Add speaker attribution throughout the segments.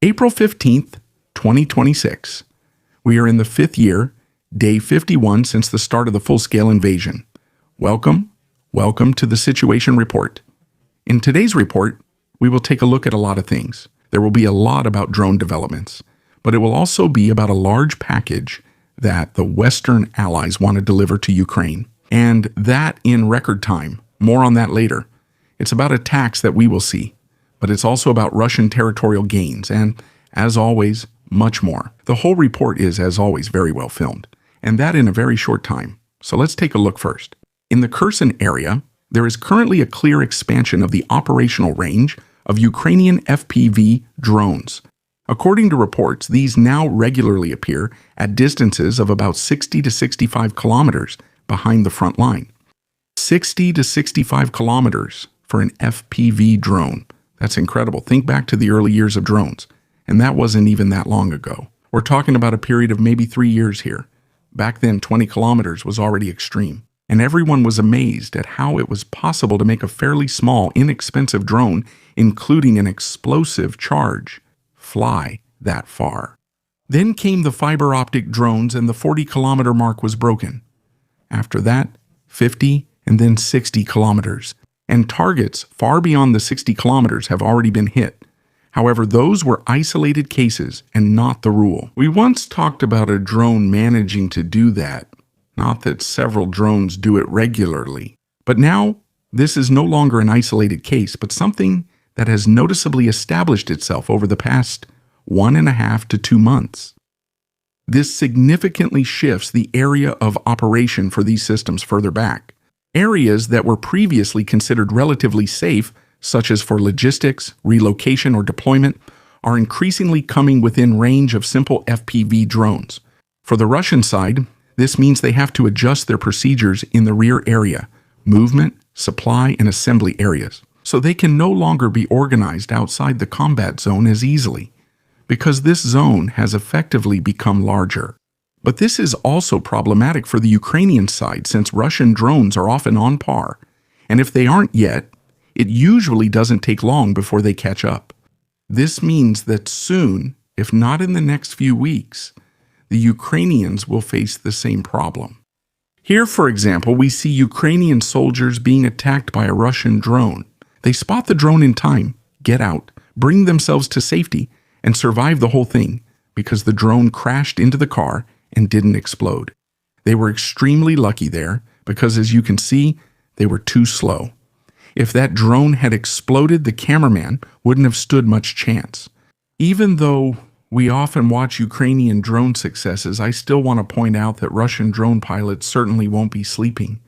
Speaker 1: April 15th, 2026. We are in the 5th year, day 51 since the start of the full-scale invasion. Welcome to the Situation Report. In today's report, we will take a look at a lot of things. There will be a lot about drone developments, but it will also be about a large package that the Western allies want to deliver to Ukraine, and that in record time. More on that later. It's about attacks that we will see, but it's also about Russian territorial gains, and, as always, much more. The whole report is, as always, very well filmed, and that in a very short time. So let's take a look first. In the Kherson area, there is currently a clear expansion of the operational range of Ukrainian FPV drones. According to reports, these now regularly appear at distances of about 60 to 65 kilometers behind the front line. 60 to 65 kilometers for an FPV drone. That's incredible. Think back to the early years of drones, and that wasn't even that long ago. We're talking about a period of maybe 3 years here. Back then, 20 kilometers was already extreme, and everyone was amazed at how it was possible to make a fairly small, inexpensive drone, including an explosive charge, fly that far. Then came the fiber optic drones, and the 40-kilometer mark was broken. After that, 50 and then 60 kilometers. And targets far beyond the 60 kilometers have already been hit. However, those were isolated cases and not the rule. We once talked about a drone managing to do that. Not that several drones do it regularly. But now, this is no longer an isolated case, but something that has noticeably established itself over the past 1.5 to 2 months. This significantly shifts the area of operation for these systems further back. Areas that were previously considered relatively safe, such as for logistics, relocation, or deployment, are increasingly coming within range of simple FPV drones. For the Russian side, this means they have to adjust their procedures in the rear area, movement, supply, and assembly areas, so they can no longer be organized outside the combat zone as easily, because this zone has effectively become larger. But this is also problematic for the Ukrainian side, since Russian drones are often on par, and if they aren't yet, it usually doesn't take long before they catch up. This means that soon, if not in the next few weeks, the Ukrainians will face the same problem. Here, for example, we see Ukrainian soldiers being attacked by a Russian drone. They spot the drone in time, get out, bring themselves to safety, and survive the whole thing because the drone crashed into the car and didn't explode. They were extremely lucky there because, as you can see, they were too slow. If that drone had exploded, the cameraman wouldn't have stood much chance. Even though we often watch Ukrainian drone successes, I still want to point out that Russian drone pilots certainly won't be sleeping.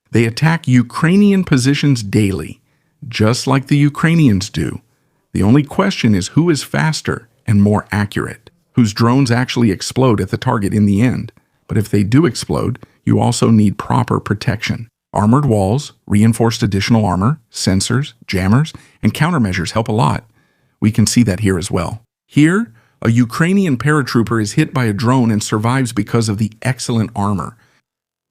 Speaker 1: They attack Ukrainian positions daily, just like the Ukrainians do. The only question is who is faster and more accurate, whose drones actually explode at the target in the end. But if they do explode, you also need proper protection. Armored walls, reinforced additional armor, sensors, jammers, and countermeasures help a lot. We can see that here as well. Here, a Ukrainian paratrooper is hit by a drone and survives because of the excellent armor.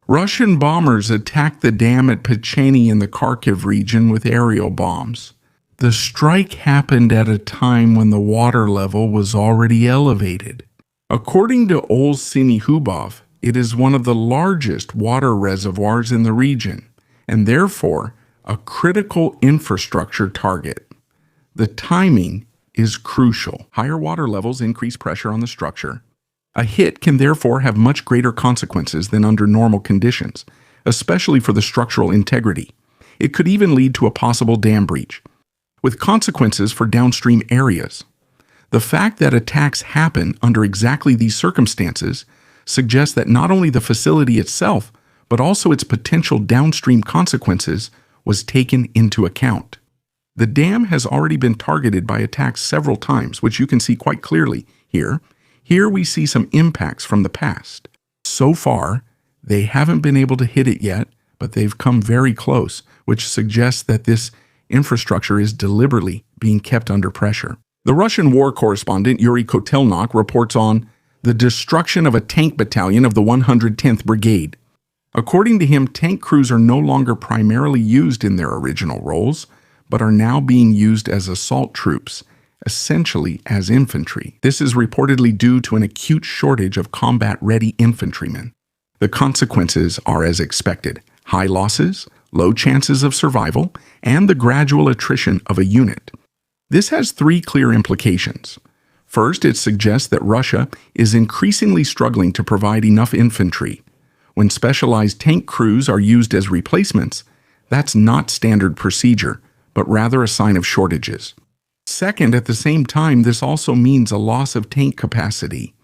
Speaker 1: Russian bombers attacked the dam at Pecheny in the Kharkiv region with aerial bombs. The strike happened at a time when the water level was already elevated. According to Olsiny Hubov, it is one of the largest water reservoirs in the region, and therefore a critical infrastructure target. The timing is crucial. Higher water levels increase pressure on the structure. A hit can therefore have much greater consequences than under normal conditions, especially for the structural integrity. It could even lead to a possible dam breach, with consequences for downstream areas. The fact that attacks happen under exactly these circumstances suggests that not only the facility itself, but also its potential downstream consequences was taken into account. The dam has already been targeted by attacks several times, which you can see quite clearly here. Here we see some impacts from the past. So far, they haven't been able to hit it yet, but they've come very close, which suggests that this infrastructure is deliberately being kept under pressure. The Russian war correspondent Yuri Kotelnok reports on the destruction of a tank battalion of the 110th Brigade. According to him, tank crews are no longer primarily used in their original roles, but are now being used as assault troops, essentially as infantry. This is reportedly due to an acute shortage of combat-ready infantrymen. The consequences are as expected: high losses, low chances of survival, and the gradual attrition of a unit. This has three clear implications. First, it suggests that Russia is increasingly struggling to provide enough infantry. When specialized tank crews are used as replacements, that's not standard procedure, but rather a sign of shortages. Second, at the same time, this also means a loss of tank capacity.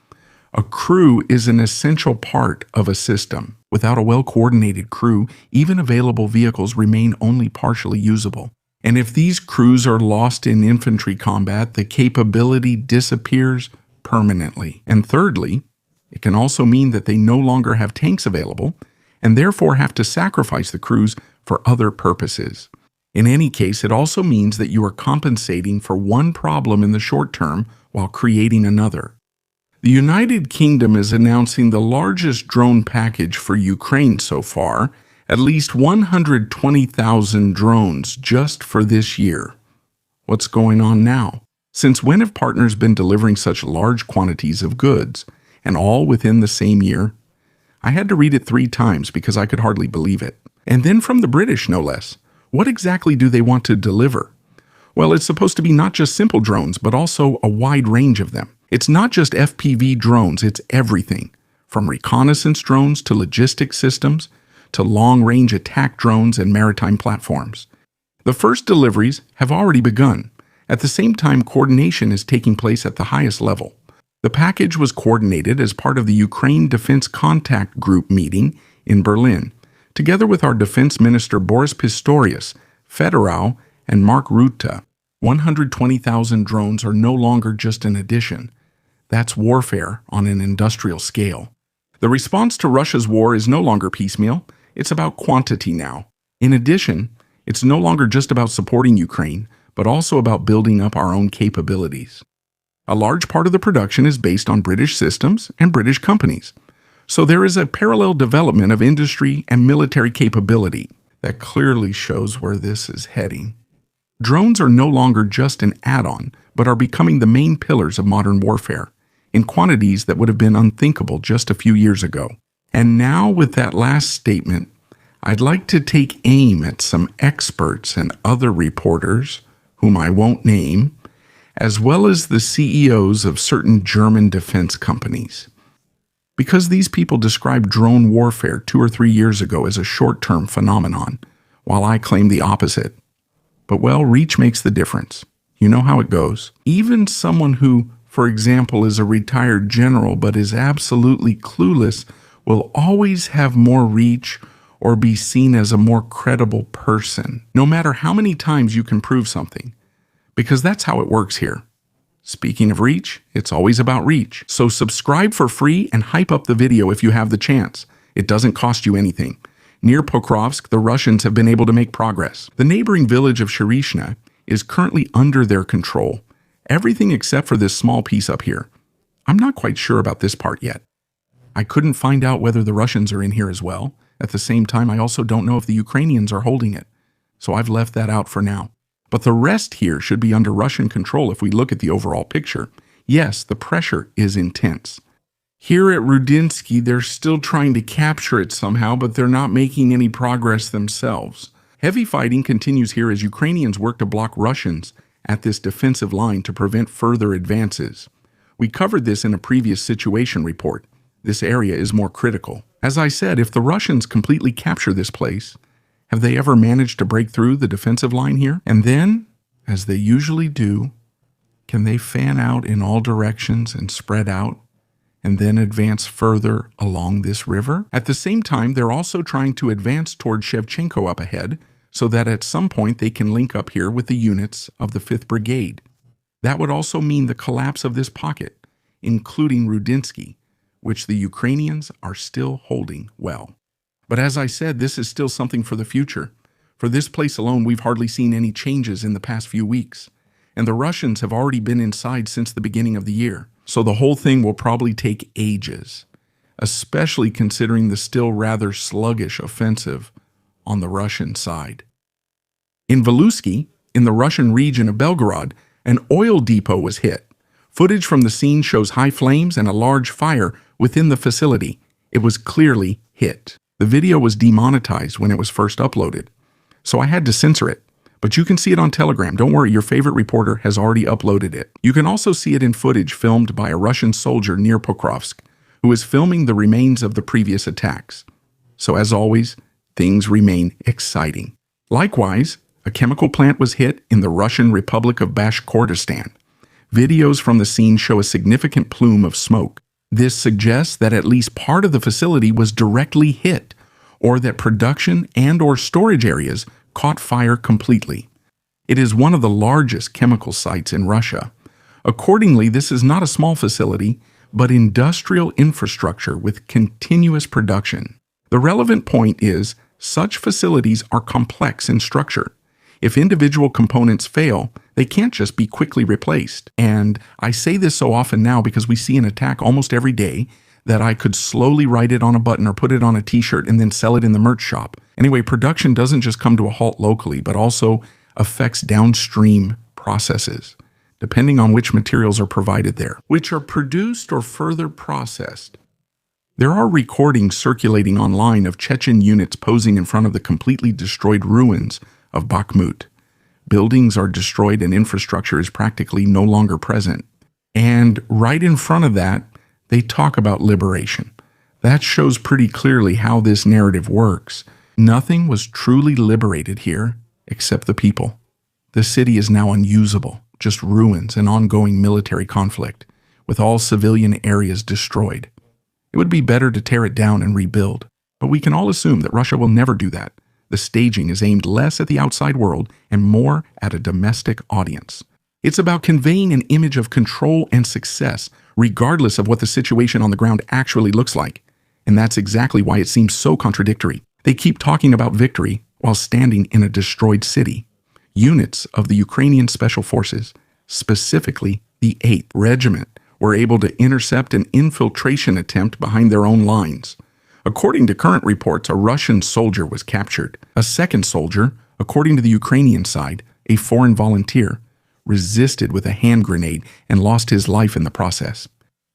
Speaker 1: A crew is an essential part of a system. Without a well-coordinated crew, even available vehicles remain only partially usable. And if these crews are lost in infantry combat, the capability disappears permanently. And thirdly, it can also mean that they no longer have tanks available, and therefore have to sacrifice the crews for other purposes. In any case, it also means that you are compensating for one problem in the short term while creating another. The United Kingdom is announcing the largest drone package for Ukraine so far, at least 120,000 drones just for this year. What's going on now? Since when have partners been delivering such large quantities of goods, and all within the same year? I had to read it 3 times because I could hardly believe it. And then from the British, no less. What exactly do they want to deliver? Well, it's supposed to be not just simple drones, but also a wide range of them. It's not just FPV drones, it's everything, from reconnaissance drones to logistics systems, to long-range attack drones and maritime platforms. The first deliveries have already begun. At the same time, coordination is taking place at the highest level. The package was coordinated as part of the Ukraine Defense Contact Group meeting in Berlin, together with our Defense Minister Boris Pistorius, Federau, and Mark Rutte. 120,000 drones are no longer just an addition. That's warfare on an industrial scale. The response to Russia's war is no longer piecemeal. It's about quantity now. In addition, it's no longer just about supporting Ukraine, but also about building up our own capabilities. A large part of the production is based on British systems and British companies. So there is a parallel development of industry and military capability that clearly shows where this is heading. Drones are no longer just an add-on, but are becoming the main pillars of modern warfare, in quantities that would have been unthinkable just a few years ago. And now, with that last statement, I'd like to take aim at some experts and other reporters, whom I won't name, as well as the CEOs of certain German defense companies. Because these people described drone warfare 2 or 3 years ago as a short-term phenomenon, while I claim the opposite. But well, reach makes the difference. You know how it goes. Even someone who, for example, is a retired general but is absolutely clueless will always have more reach or be seen as a more credible person, no matter how many times you can prove something. Because that's how it works here. Speaking of reach, it's always about reach. So subscribe for free and hype up the video if you have the chance. It doesn't cost you anything. Near Pokrovsk, the Russians have been able to make progress. The neighboring village of Sharishna is currently under their control. Everything except for this small piece up here. I'm not quite sure about this part yet. I couldn't find out whether the Russians are in here as well. At the same time, I also don't know if the Ukrainians are holding it. So I've left that out for now. But the rest here should be under Russian control if we look at the overall picture. Yes, the pressure is intense. Here at Rudinsky, they're still trying to capture it somehow, but they're not making any progress themselves. Heavy fighting continues here as Ukrainians work to block Russians at this defensive line to prevent further advances. We covered this in a previous situation report. This area is more critical. As I said, if the Russians completely capture this place, have they ever managed to break through the defensive line here? And then, as they usually do, can they fan out in all directions and spread out, and then advance further along this river? At the same time, they're also trying to advance toward Shevchenko up ahead, so that at some point they can link up here with the units of the 5th Brigade. That would also mean the collapse of this pocket, including Rudinsky, which the Ukrainians are still holding well. But as I said, this is still something for the future. For this place alone, we've hardly seen any changes in the past few weeks, and the Russians have already been inside since the beginning of the year. So the whole thing will probably take ages, especially considering the still rather sluggish offensive on the Russian side. In Voluski, in the Russian region of Belgorod, An oil depot was hit. Footage from the scene shows high flames and a large fire within the facility. It was clearly hit. The video was demonetized when it was first uploaded, so I had to censor it. But you can see it on Telegram. Don't worry, your favorite reporter has already uploaded it. You can also see it in footage filmed by a Russian soldier near Pokrovsk, who is filming the remains of the previous attacks. So as always, things remain exciting. Likewise, a chemical plant was hit in the Russian Republic of Bashkortostan. Videos from the scene show a significant plume of smoke. This suggests that at least part of the facility was directly hit, or that production and/or storage areas caught fire completely. It is one of the largest chemical sites in Russia. Accordingly, this is not a small facility, but industrial infrastructure with continuous production. The relevant point is, such facilities are complex in structure. If individual components fail, they can't just be quickly replaced. And I say this so often now because we see an attack almost every day that I could slowly write it on a button or put it on a t-shirt and then sell it in the merch shop. Anyway, production doesn't just come to a halt locally, but also affects downstream processes, depending on which materials are provided there, which are produced or further processed. There are recordings circulating online of Chechen units posing in front of the completely destroyed ruins of Bakhmut. Buildings are destroyed and infrastructure is practically no longer present. And right in front of that, they talk about liberation. That shows pretty clearly how this narrative works. Nothing was truly liberated here except the people. The city is now unusable, just ruins and ongoing military conflict, with all civilian areas destroyed. It would be better to tear it down and rebuild, but we can all assume that Russia will never do that. The staging is aimed less at the outside world and more at a domestic audience. It's about conveying an image of control and success, regardless of what the situation on the ground actually looks like. And that's exactly why it seems so contradictory. They keep talking about victory while standing in a destroyed city. Units of the Ukrainian Special Forces, specifically the 8th Regiment, were able to intercept an infiltration attempt behind their own lines. According to current reports, a Russian soldier was captured. A second soldier, according to the Ukrainian side, a foreign volunteer, resisted with a hand grenade and lost his life in the process.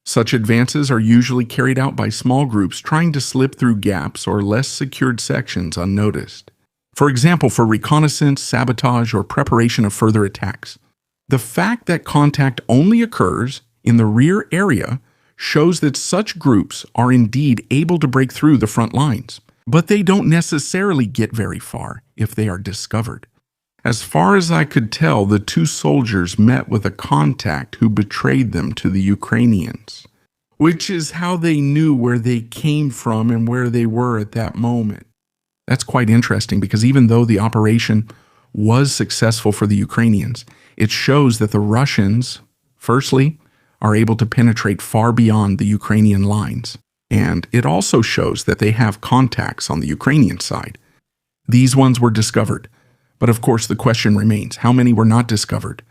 Speaker 1: Such advances are usually carried out by small groups trying to slip through gaps or less secured sections unnoticed. For example, for reconnaissance, sabotage, or preparation of further attacks. The fact that contact only occurs in the rear area shows that such groups are indeed able to break through the front lines, but they don't necessarily get very far if they are discovered. As far as I could tell, the two soldiers met with a contact who betrayed them to the Ukrainians, which is how they knew where they came from and where they were at that moment. That's quite interesting because even though the operation was successful for the Ukrainians, it shows that the Russians, firstly, are able to penetrate far beyond the Ukrainian lines. And it also shows that they have contacts on the Ukrainian side. These ones were discovered. But of course, the question remains, how many were not discovered?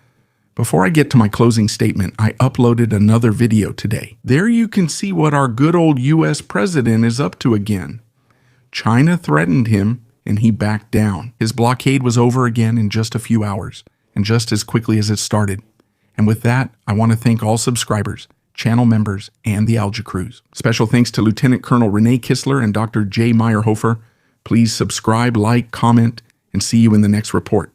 Speaker 1: Before I get to my closing statement, I uploaded another video today. There you can see what our good old US president is up to again. China threatened him, and he backed down. His blockade was over again in just a few hours, and just as quickly as it started. And with that, I want to thank all subscribers, channel members, and the Alga Crews. Special thanks to Lieutenant Colonel Renee Kistler and Dr. J. Meyerhofer. Please subscribe, like, comment, and see you in the next report.